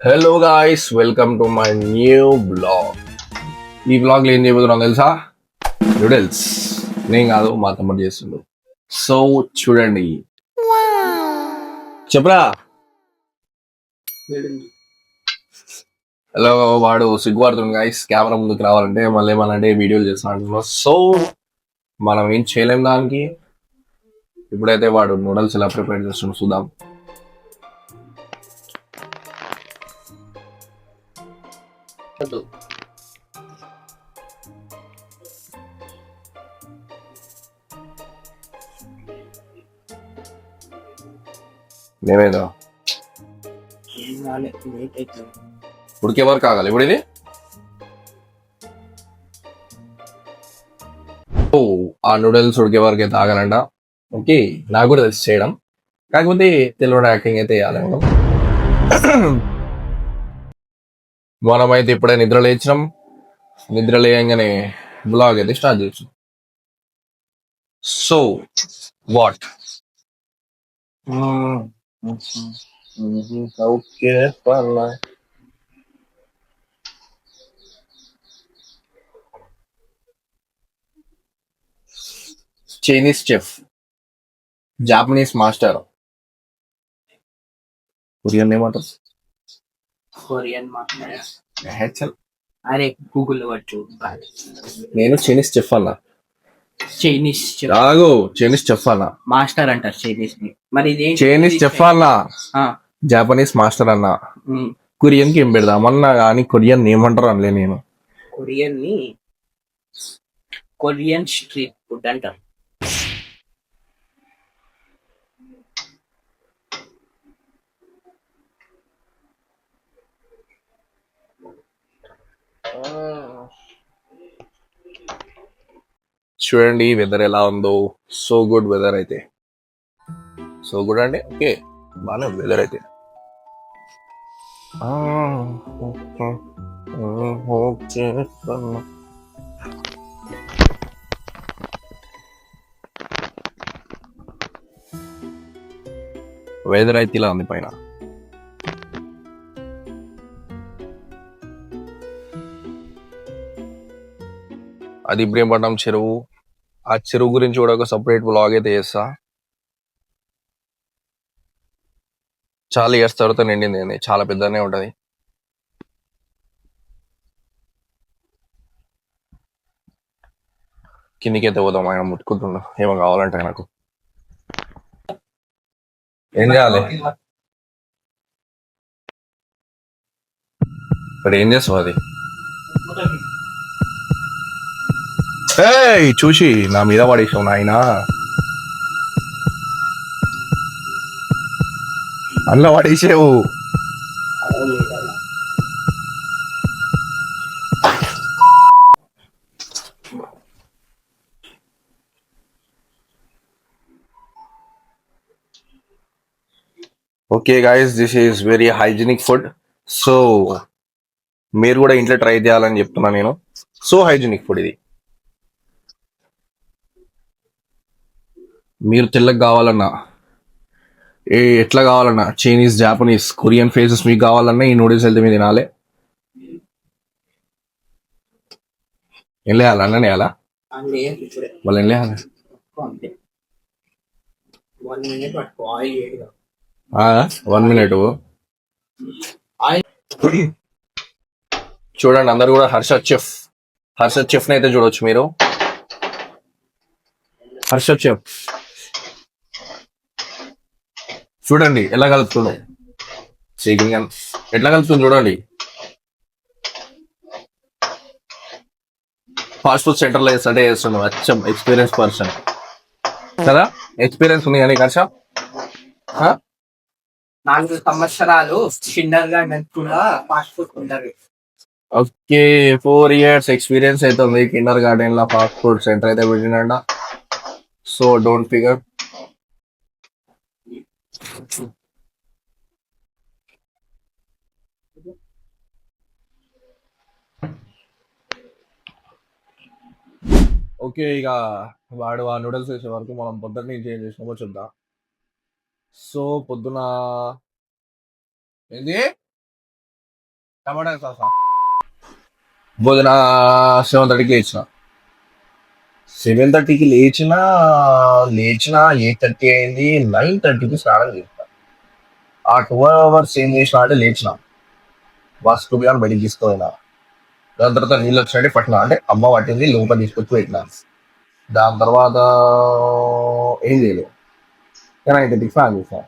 Hello guys, welcome to my new blog. ఈ బ్లాగ్లో ఏం చేయబోతున్నాం తెలుసా? నూడిల్స్. నేను కాదు, మా తమ్ముడు చేస్తుండు. సో చూడండి. చెప్పరా. హలో, వాడు సిగ్గుపడుతుంది గాయ్స్ కెమెరా ముందుకు రావాలంటే. మళ్ళీ ఏమనంటే వీడియోలు చేస్తున్నాడు. సో మనం ఏం చేయలేం దానికి. ఇప్పుడైతే వాడు నూడిల్స్ ఎలా ప్రిపేర్ చేస్తుండో చూద్దాం. నేనేదో ఉడికే వరకు ఆగాలి ఇప్పుడు ఇది. ఓ, ఆ నూడిల్స్ ఉడికే వరకు అయితే ఆగాలంట. ఓకే, నాకు కూడా తెలిసి చేయడం, కాకపోతే తెలియని యాక్టింగ్ అయితే వేయాలి మనం. మనమైతే ఇప్పుడే నిద్ర లేచినాం. నిద్ర లేయంగానే బ్లాగ్ అయితే స్టార్ట్ చేసాం. So what okay, Chinese chef, Japanese master, Korean ఏమంటారు? కొరియన్ హెచ్ఎల్. అరే గూగుల్ వచ్చు. నేను చైనీస్ చెఫ్ అన్నా. చైనీస్ రాగు, చైనీస్ చెఫ్ అన్నా. మాస్టర్ అంటారు చైనీస్ ని. మరి ఇది చైనీస్ చెఫ్ అన్నా, జాపనీస్ మాస్టర్ అన్నా. కొరియన్ కి ఏం పెడదామన్నా కానీ కొరియన్ ఏమంటారు అనలే నేను. కొరియన్ ని కొరియన్ స్ట్రీట్ ఫుడ్ అంటారు. చూడండి వెదర్ ఎలా ఉందో. సో గుడ్ వెదర్ అయితే. సో గుడ్ అండి. ఓకే, బాగానే ఉంది వెదర్ అయితే. వెదర్ అయితే ఇలా ఉంది పైన. అది ఇబ్రహీంపట్నం చెరువు. ఆ చెరువు గురించి కూడా ఒక సపరేట్ బ్లాగ్ అయితే చేస్తా. చాలా ఇయర్స్ తర్వాత నిండింది అండి, చాలా పెద్దనే ఉంటది. కిందికైతే పోదాం. ఆయన ముట్టుకుంటుండ ఏమో కావాలంటే నాకు. ఏం చేయాలి ఇప్పుడు? ఏం చేస్తావు అది? ఏయ్, చూసి నా మీద పడేసావు నాయనా. అందులో పడేసావు. Okay guys, this is very hygienic food. So మీరు కూడా ఇంట్లో ట్రై చేయాలని చెప్తున్నా నేను. సో హైజీనిక్ ఫుడ్ ఇది. మీరు తెల్లగా కావాలన్నా, ఎట్లా కావాలన్నా, చైనీస్, జాపనీస్, కొరియన్ ఫేసెస్ మీకు కావాలన్నా ఈ నూడిల్స్ వెళ్తే మీరు తినాలి. ఏం లేయాలా? అన్న వేయాలా? వాళ్ళు ఏం లేయాలి? 1 minute. చూడండి అందరు కూడా హర్షద్ చెఫ్ అయితే చూడొచ్చు మీరు. హర్షద్ చెఫ్ చూడండి ఎలా కలుపుతుందో. ఎట్లా కలుపుతుంది చూడండి. ఫాస్ట్ ఫుడ్ సెంటర్ లో చేస్తుంటే చేస్తున్నాం. అచ్చం ఎక్స్పీరియన్స్ పర్సన్ కదా. ఎక్స్పీరియన్స్ ఉంది కానీ హర్ష 4 సంవత్సరాలు చిన్నర్ గా కూడా ఫాస్ట్ ఫుడ్ ఉంటారు. ఓకే, 4 years ఎక్స్పీరియన్స్ అయితే ఉంది. కిండర్ గార్డెన్ లో ఫాస్ట్ ఫుడ్ సెంటర్ అయితే పెట్టినండ. So don't figure. ఓకే, ఇక వాడు ఆ నూడిల్స్ వేసే వరకు మనం పొద్దున్న నుంచి ఏం చేసినామో చూద్దాం. సో పొద్దున ఏంది టమాటా సాసా పొద్దున 7:30కి లేచిన 7:30కి లేచిన 8:30 అయింది. 9:30కి స్నానం చేసిన. ఆ 2 hours ఏం చేసిన అంటే లేచిన వాస్తు బియ్యాన్ని బయటికి తీసుకుపోయినా. దాని తర్వాత నీళ్ళు వచ్చినట్టు పట్టిన అంటే అమ్మ పట్టింది లోపల తీసుకొచ్చి పెట్టిన. దాని తర్వాత ఏం చేయలేదు. 9:30కి స్నానం చేసిన.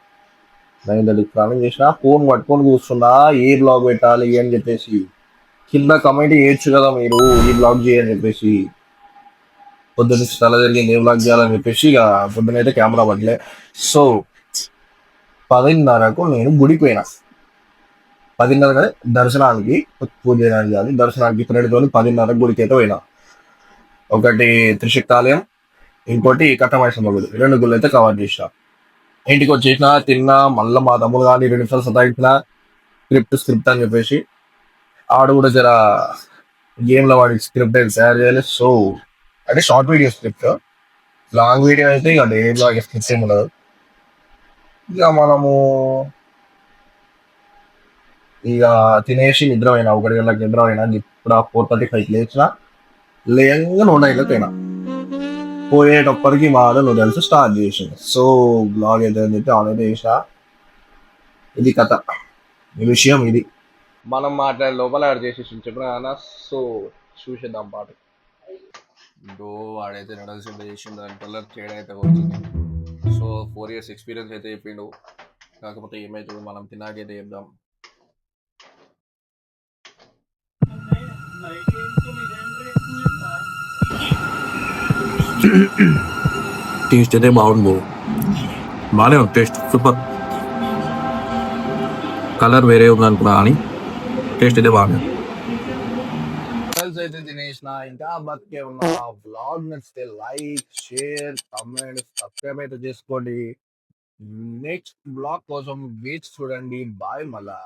9:30కి స్నానం చేసిన ఫోన్ పట్టుకొని కూర్చున్నా ఏ బ్లాగ్ పెట్టాలి అని చెప్పేసి. కింద కమెంట్ చేయొచ్చు కదా మీరు ఈ బ్లాగ్ చేయని చెప్పేసి. పొద్దున్న తల జరిగింది ఏ బ్లాగ్ చేయాలని చెప్పేసి ఇక పొద్దునైతే కెమెరా పట్టలే. సో 10:30కు నేను గుడికి పోయినా. 10:30 దర్శనానికి పూజ చేయడానికి కాదు, దర్శనానికి ఫ్రెండ్తో 10:30 గుడికి అయితే పోయినా. ఒకటి త్రిశక్తాలయం, ఇంకోటి కట్టమైసమ్మ గుడి, 2 గుళ్ళు అయితే కవర్ చేసిన. ఇంటికి వచ్చేసిన తిన్నా, మళ్ళీ మా తమ్ముడు కానీ 2 నిమిషాలు సతాయించిన స్క్రిప్ట్ అని చెప్పేసి. ఆడు కూడా జర గేమ్ లో వాడి స్క్రిప్ట్ అయితే తయారు చేయాలి. సో అంటే short video script, long video అయితే ఇక డే బ్లాగ్ స్క్రిప్ట్ ఏమి ఉండదు. ఇక మనము ఇక తినేసి నిద్రపోయినా. 1 గంటలకు నిద్రపోయినా. ఇప్పుడు 4:35కి లేచిన. లేయంగా 105కి పోయినా. పోయేటప్పటికి మాలో నూడిల్స్ స్టార్ట్ చేసింది. సో బ్లాగ్ అయితే చెప్పి ఆన్ అయితే చేసిన. ఇది కథ, ఈ విషయం ఇది. మనం మాట్లాడే లోపల యాడ్ చేసేసి చెప్పిన కదా. సో చూసేద్దాం పాట. ఇంకో వాడైతే నూడిల్స్ ఎంత చేసిండు, దాని కలర్ తేడా అయితే వస్తుంది. సో 4 years ఎక్స్పీరియన్స్ అయితే చెప్పిండు. కాకపోతే ఏమైతుంది మనం తిన్నాకైతే చెప్దాం. టేస్ట్ అయితే బాగుంది, బాగానే ఉంది టేస్ట్, సూపర్. కలర్ వేరే ఉంది అనుకున్నా కానీ టేస్ట్ అయితే బాగుంది. అయితే తినేసిన, ఇంకా బతికే ఉన్న. బ్లాగ్ నచ్చితే లైక్, షేర్, కమెంట్, సబ్స్క్రైబ్ అయితే చేసుకోండి. నెక్స్ట్ బ్లాగ్ కోసం వేచి చూడండి. బాయ్ మళ్ళా.